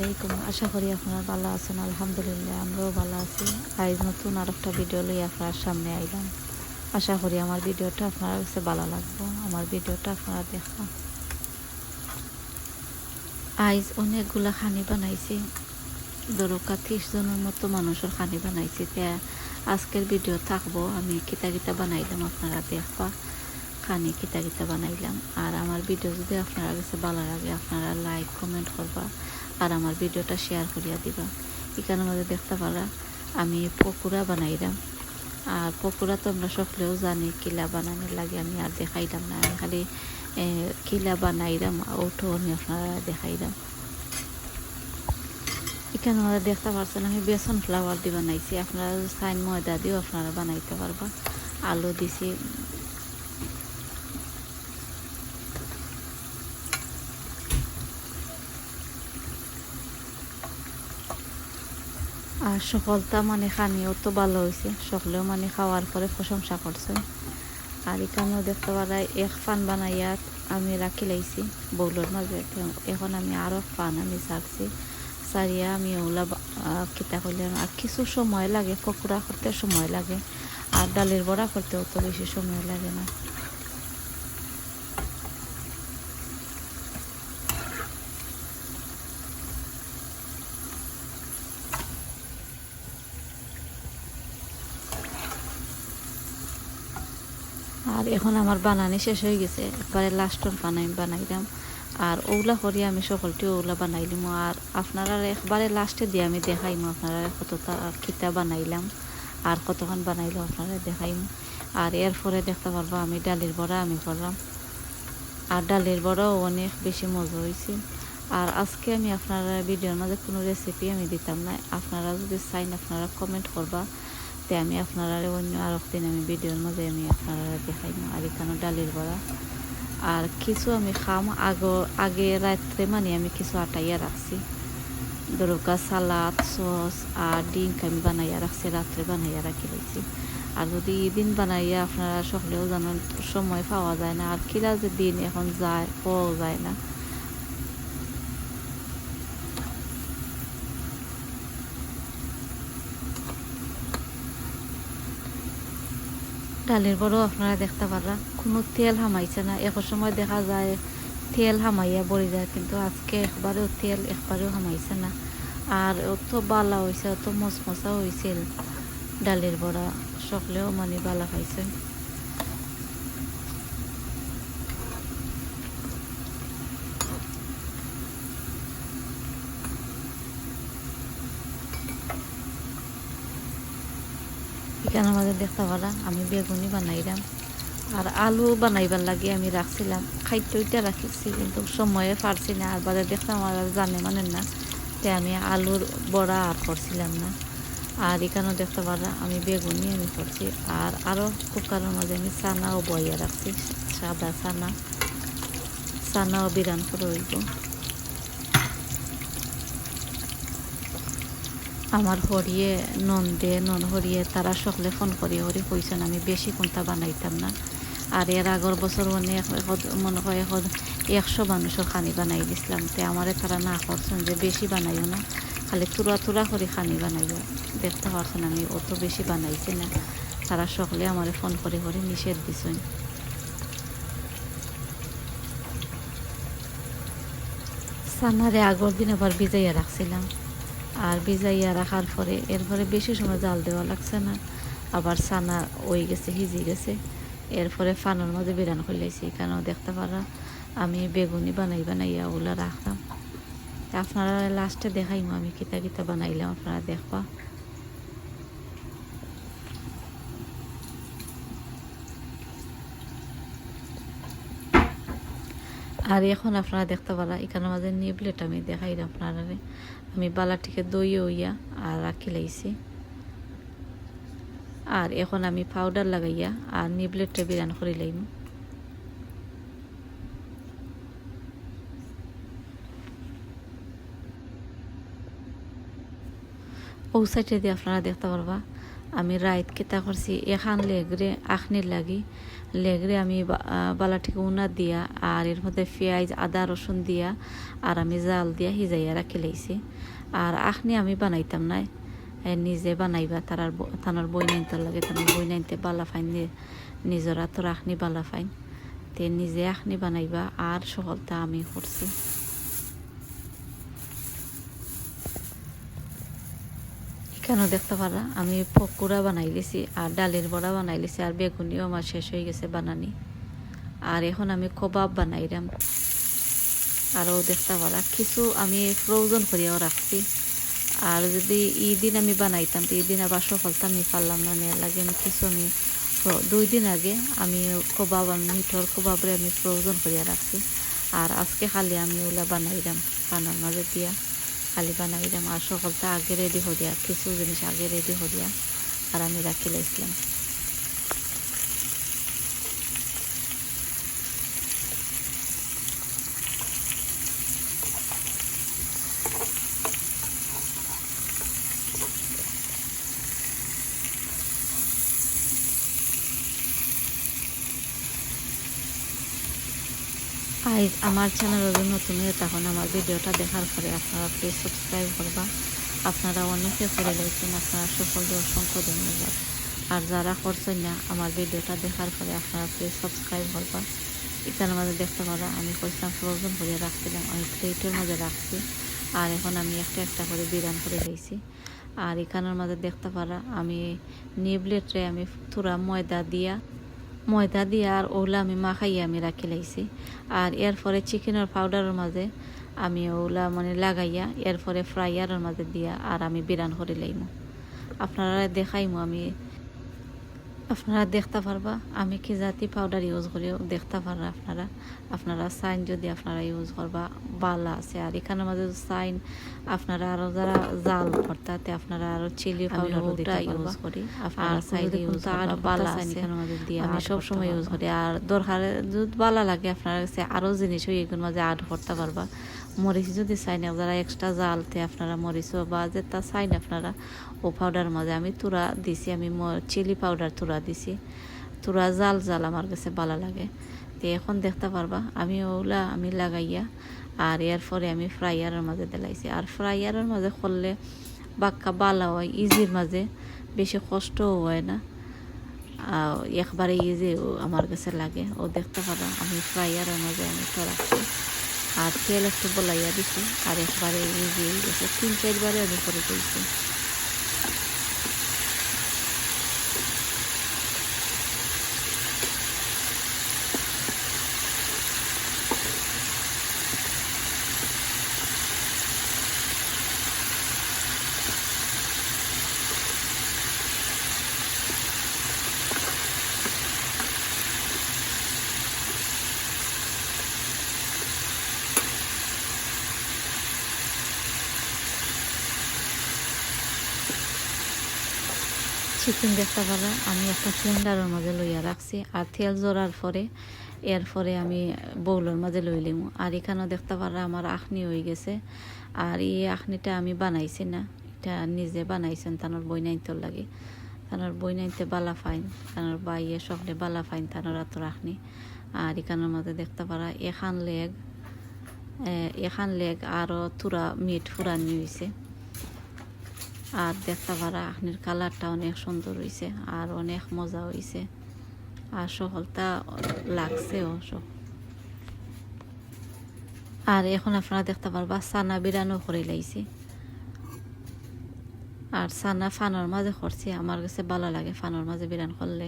আলাইকুম। আশা করি আপনারা ভালো আছেন। আলহামদুলিল্লাহ আমরাও ভালো আছি। আজ নতুন আর একটা ভিডিও লই আপনার সামনে আইলাম। আশা করি আমার ভিডিওটা আপনার কাছে ভালো লাগবে। আমার ভিডিওটা আপনারা দেখা। আজ অনেকগুলা খানি বানাইছি, দরকা 30 জনের মতো মানুষের খানি বানাইছি। আজকের ভিডিও থাকবো আমি কিতা কিতা বানাইলাম আপনারা দেখবা। খানি কিতা কিতা বানাইলাম। আর আমার ভিডিও যদি আপনারা কাছে ভালো লাগে আপনারা লাইক কমেন্ট করবা আর আমার ভিডিওটা শেয়ার করিয়া দিবা। এখানে মধ্যে দেখতে পারা আমি পকোড়া বানাইলাম। আর পকোড়া তো আমরা সকলেও জানি কিলা বানানোর লাগে, আমি আর দেখাইলাম না। আমি খালি কিলা বানাইলাম ওটো আমি আপনারা দেখাইলাম। এখানে আমাদের দেখতে পাচ্ছেন আমি বেসন ফ্লাওয়ার দিয়ে বানাইছি। আপনারা সাইন ময়দা দিয়েও আপনারা বানাইতে পারবা। আলু দিছি, আর সকলটা মানে খানিও তো ভালো হয়েছে, সকলেও মানে খাওয়ার পরে প্রশংসা করছে। আর এখানেও দেখতে পারাই এক ফান বানাইয়া আমি রাখি লাইছি বউলের মাঝে। এখন আমি আরও ফান আমি ছাড়ছি, সারিয়া আমি ওগুলা কিতা করলাম। আর কিছু সময় লাগে, পকোড়া করতে সময় লাগে, আর ডালের বড়া করতেও তো বেশি সময় লাগে না। আর এখন আমার বানানি শেষ হয়ে গেছে, একবারে লাস্টর বানাইলাম। আর ওগুলা করি আমি সকলটি ওগুলা বানাইলিম। আর আপনারা একবারে লাস্টে দিয়ে আমি দেখাইম আপনারা কতটা কিতা বানাইলাম আর কতক্ষণ বানাইলাম আপনারা দেখাইম। আর এরপরে দেখতে পারবো আমি ডালের বড়া আমি করলাম। আর ডালের বড়াও অনেক বেশি মজা হয়েছে। আর আজকে আমি আপনারা ভিডিওর মাঝে কোনো রেসিপি আমি দিতাম না, আপনারা যদি চাইন আপনারা কমেন্ট করবা, তে আমি আপনারা অন্য আর একদিন আমি ভিডিওর মাঝে আমি আপনারা দেখাই। আর এখানে ডালের বড়া আর কিছু আমি খাম আগে রাত্রে মানে আমি কিছু আটাইয়া রাখছি, দরকা সালাদ সস আর ডিম আমি বানাইয়া রাখছি, রাত্রে বানাইয়া রাখি দিয়েছি। আর যদি দিন বানাইয়া আপনারা সকলেও জানেন সময় পাওয়া যায় না, আর কিরা যে দিন এখন যায় পাওয়া যায় না। ডালের বড়ও আপনারা দেখতে পারা কোনো তেল হামাইছে না। এক সময় দেখা যায় তেল হামাইয়া বড়ি যায়, কিন্তু আজকে একবারেও তেল একবারেও হামাইছে না। আর অত বালা হয়েছে, অত মচমচা হয়েছিল ডালের বড়া, সকলেও মানে বালা খাইছে। এখানে আমাদের দেখতে পারা আমি বেগুনি বানাইলাম। আর আলু বানাইবার লাগে আমি রাখছিলাম, খাইতে রাখিছি কিন্তু সময়ে পারছি না। আর বাজার দেখতাম আমার জানে মানে না, তাই আমি আলুর বড়া আর করছিলাম না। আর এখানেও দেখতে পারা আমি বেগুনি আমি করছি। আর আরও কুকারের মধ্যে আমি চানাও বইয়া রাখছি, সাদা চানাও বিরান করে হইব। আমার হরিয়ে নন হরিয়ে তারা সকলে ফোন করিয়ে কইছেন আমি বেশি কোনটা বানাইতাম না। আর এর আগের বছর অনেক মনে হয় 100 মানুষের খানি বানাই দিছিলাম, তে আমারে তারা না করছেন যে বেশি বানাইও না, খালি তুরা করে খানি বানাইও। দেখতে পারছেন আমি অত বেশি বানাইছি না, তারা সকলে আমারে ফোন করে নিষেধ দিছেন। সানারে আগের দিন আবার ভিজাইয়া রাখছিলাম, আর ভিজাইয়া রাখার পরে এরপরে বেশি সময় জাল দেওয়া লাগছে না, আবার সানা ওই গেছে হিজি গেছে। এরপরে ফানোর মধ্যে বিরান করলেছি। এখানেও দেখতে পারা আমি বেগুনি বানাইয়া ওগুলো রাখলাম। আপনারা লাস্টে দেখাইম আমি কিতা কিতা বানাইলাম, আপনারা দেখবা। আর এখন আপনারা দেখতে পারা এখানে মাঝে নিবলেট আমি দেখাই আপনারা আমি বালাটিকে দই হইয়া আর রাখি লাইছি। আর এখন আমি পাউডার লাগাইয়া আর নিবলেটটা বিরান করে লাইম। ও সাইডে দিয়ে আপনারা দেখতে পারবা আমি রাইত কেতা করছি এখান লেগরে আখনির লাগি লেগরে আমি বালাটি উনা দিয়া আর এর মধ্যে পেঁয়াজ আদা রসুন দিয়া আর আমি জাল দিয়া সিজাইয়া রাখি লাইছি আর আখনি আমি বানাইতাম না নিজে বানাইবা তানার বই নাইতে লাগে তার বই নাইতে বালা ফাইন নিজরা তো আখনি বালা ফাইন তে নিজে আখনি বানাইবা আর সকলটা আমি করছি। কেন দেখতে পারা আমি পকোড়া বানাই লিছি আর ডালের বড়া বানাই লিছি আর বেগুনিও আমার শেষ হয়ে গেছে বানানি আর এখন আমি কবাব বানাইলাম আরও দেখতে পারা কিছু আমি ফ্রোজন করিয়াও রাখছি আর যদি দিন আমি বানাইতাম তো দিন আবার সফলতা আমি পারলাম না নেওয়ার লাগে আমি কিছু আমি 2 দিন আগে আমি কবাব আমি মিঠর কবাবরে আমি ফ্রোজন করিয়া রাখছি আর আজকে খালি আমি ওগুলা বানাইলাম পানার মাঝে দিয়া খালি বানাইলাম আর সকলটা আগে রেডি হইয়া কিছু জিনিস আগে রেডি হইয়া আর আমি রাখি লাইছিলাম। আজ আমার চ্যানেল যদি নতুন হয়ে তখন আমার ভিডিওটা দেখার পরে আপনারা প্লিজ সাবস্ক্রাইব করবা আপনারা অনেকে করে রয়েছেন আপনারা সকলকে অসংখ্য ধন্যবাদ আর যারা করছেন না আমার ভিডিওটা দেখার পরে আপনারা প্লিজ সাবস্ক্রাইব করবা। এখানের মাঝে দেখতে পারা আমি কইছিলাম ফ্রোজন করে রাখছিলাম আমি প্লেটের মাঝে রাখছি আর এখন আমি একটা একটা করে বিরান করে দিয়েছি আর এখানের মাঝে দেখতে পারা আমি নিবলেটে আমি থোড়া ময়দা দিয়া আর ওগুলা আমি মাখাইয়া আমি রাখি লাইছি আর এরপরে চিকেনের পাউডারের মাঝে আমি ওগুলা মানে লাগাইয়া এরপরে ফ্রাইয়ারের মাঝে দিয়া আর আমি বিরান করে লাইমু আপনারা দেখাইমু আমি আপনারা দেখতে পারবা আমি কি জাতি পাউডার ইউজ করিও দেখতে পারবা আপনারা সাইন যদি আপনারা ইউজ করবা বালা আছে আর এখানের মাঝে সাইন আপনারা আরো যারা জাল করতে আপনারা আরো চিলি পাউডার ইউজ করি আপনারা সাইড ইউজ আর বালা আছে এখানের মাঝে দিয়ে আমি সব সময় ইউজ করি আর দরকার যদি বালা লাগে আপনারা কাছে আরো জিনিস এগুলোর মাঝে অ্যাড করতে পারবা মরিচ যদি চাইন যারা এক্সট্রা জালতে আপনারা মরিচও বা যেটা চাইন আপনারা ও পাউডার মাঝে আমি তুরা দিছি আমি চিলি পাউডার তুরা দিছি তুরা জাল আমার কাছে ভালো লাগে তো এখন দেখতে পারবা আমি ওগুলা আমি লাগাইয়া আর এরপরে আমি ফ্রাইয়ারের মাঝে দিলাইছি আর ফ্রাইয়ারের মাঝে করলে বাক্কা ভালো হয় ইজির মাঝে বেশি কষ্টও হয় না একবারে ইজি আমার কাছে লাগে ও দেখতে পারা আমি ফ্রাইয়ারের মাঝে আমি তো রাখছি আর তেল একটু বলাইয়া দিছি আর একবারে ইজি হয়ে গেছে 3-4 বারে আমি করে দিয়েছি। চিকেন দেখতে পারা আমি একটা সিলিন্ডারের মাঝে লইয়া রাখছি আর তেল জড়ার পরে এরপরে আমি বউলের মাঝে লইলিম আর এখানেও দেখতে পারা আমার আখনি হয়ে গেছে আর এই আখনিটা আমি বানাইছি না এটা নিজে বানাইছেন তানোর বই নাইতে লাগে তানোর বই নাইতে বালা ফাইন তানোর বাইয়ে সকলে বালা ফাইন তানোর আতর আখনি আর এখানের মাঝে দেখতে পারা এখান লেগ আরও তুরা মিট ফুরানি হয়েছে আর দেখতে পারা আপনার কালারটা অনেক সুন্দর হয়েছে আর অনেক মজা হয়েছে আর সকলটা লাগছেও সব আর এখন আপনারা দেখতে পারবা সানা বিরানো করে লাইছি আর সানা ফানোর মাঝে করছি আমার কাছে ভালো লাগে ফানোর মাঝে বিরান করলে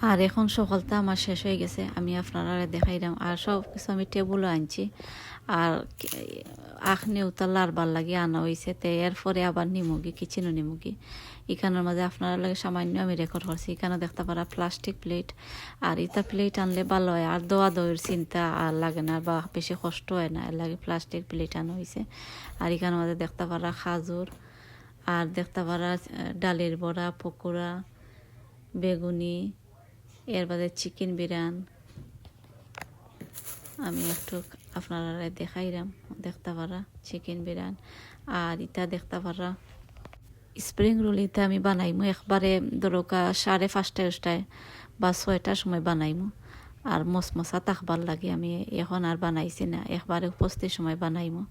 আর এখন সকলটা আমার শেষ হয়ে গেছে আমি আপনারা দেখাইলাম আর সব কিছু আমি টেবুলও আনছি আর আখনি উতার লারবার লাগে আনা হয়েছে তো এরপরে আবার নিমুগি কিচেনও নিমুগি এখানের মাঝে আপনারা লাগে সামান্য আমি রেকর্ড করছি এখানে দেখতে পারা প্লাস্টিক প্লেট আর এটা প্লেট আনলে ভালো হয় আর দোয়া দইয়ের চিন্তা আর লাগে না বা বেশি কষ্ট হয় না এর লাগে প্লাস্টিক প্লেট আনা হয়েছে আর এখানের মাঝে দেখতে পারা খাজুর আর দেখতে পারা ডালের বড়া পকোড়া বেগুনি এর বাদে চিকেন বিরান আমি একটু আপনারা দেখাইলাম দেখতে পারা চিকেন বিরান আর ইটা দেখতে পারা স্প্রিং রোল ইটা আমি বানাইমু একবারে দরকা 5:30 বা 6টার সময় বানাইমু। আর মশমশা তাকবার লাগে আমি এখন আর বানাইছি না, একবারে উপস্থিত সময় বানাইমু।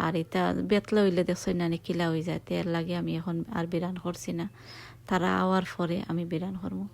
আর এটা বেতলা হইলে দেখছি না কিলা হয়ে যায়, এর লাগে আমি এখন আর বিরান করছি না, তারা আওয়ার পরে আমি বিরান করবো।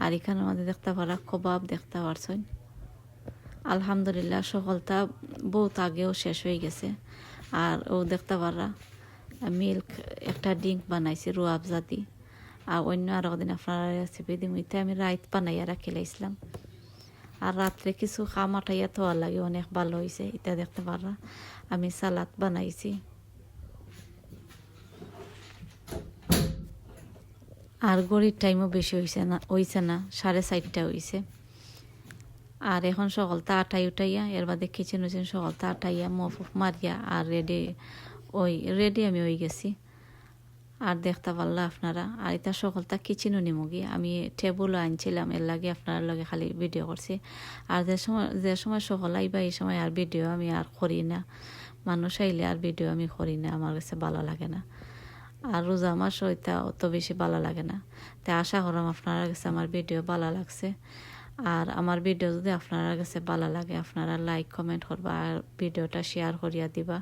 আর এখানের মধ্যে দেখতে পারা কবাব দেখতে পারছেন। আলহামদুলিল্লাহ সকলটা বহুত আগেও শেষ হয়ে গেছে। আর ও দেখতে পারা মিল্ক একটা ড্রিঙ্ক বানাইছি রুয়াবজা দি। আর অন্য আর একদিন আপনারা রেসিপি দিম, এটা আমি রাইত বানাইয়া রাখি লাইছিলাম। আর রাত্রে কিছু খামাটাইয়া তোয়ার লাগে অনেক ভালো হয়েছে। এটা দেখতে পারা আমি সালাদ বানাইছি। আর গড়ির টাইমও বেশি হয়েছে না 4:30 হয়েছে। আর এখন সকালটা আটাই উঠাইয়া এর বাদে কিচেন উচেন সকালটা আটাইয়া মফ মারিয়া আর রেডি আমি হয়ে গেছি। আর দেখতে পারলা আপনারা। আর এটা সকলটা কিচেনও নিমুগি আমি টেবুলও আনছিলাম, এর লাগে আপনার লগে খালি ভিডিও করছি। আর যে সময় সকল আইবা এই সময় আর ভিডিও আমি আর করি না, মানুষ আইলে আর ভিডিও আমি করি না, আমার কাছে ভালো লাগে না। আর রোজা মাস ওইটা অত বেশি ভালো লাগে না। তাই আশা করলাম আপনার কাছে আমার ভিডিও ভালো লাগছে। আর আমার ভিডিও যদি আপনার কাছে ভালো লাগে আপনারা লাইক কমেন্ট করবা আর ভিডিওটা শেয়ার করিয়া দিবা।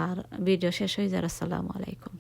আর ভিডিও শেষ হয়ে যার আসসালামু আলাইকুম।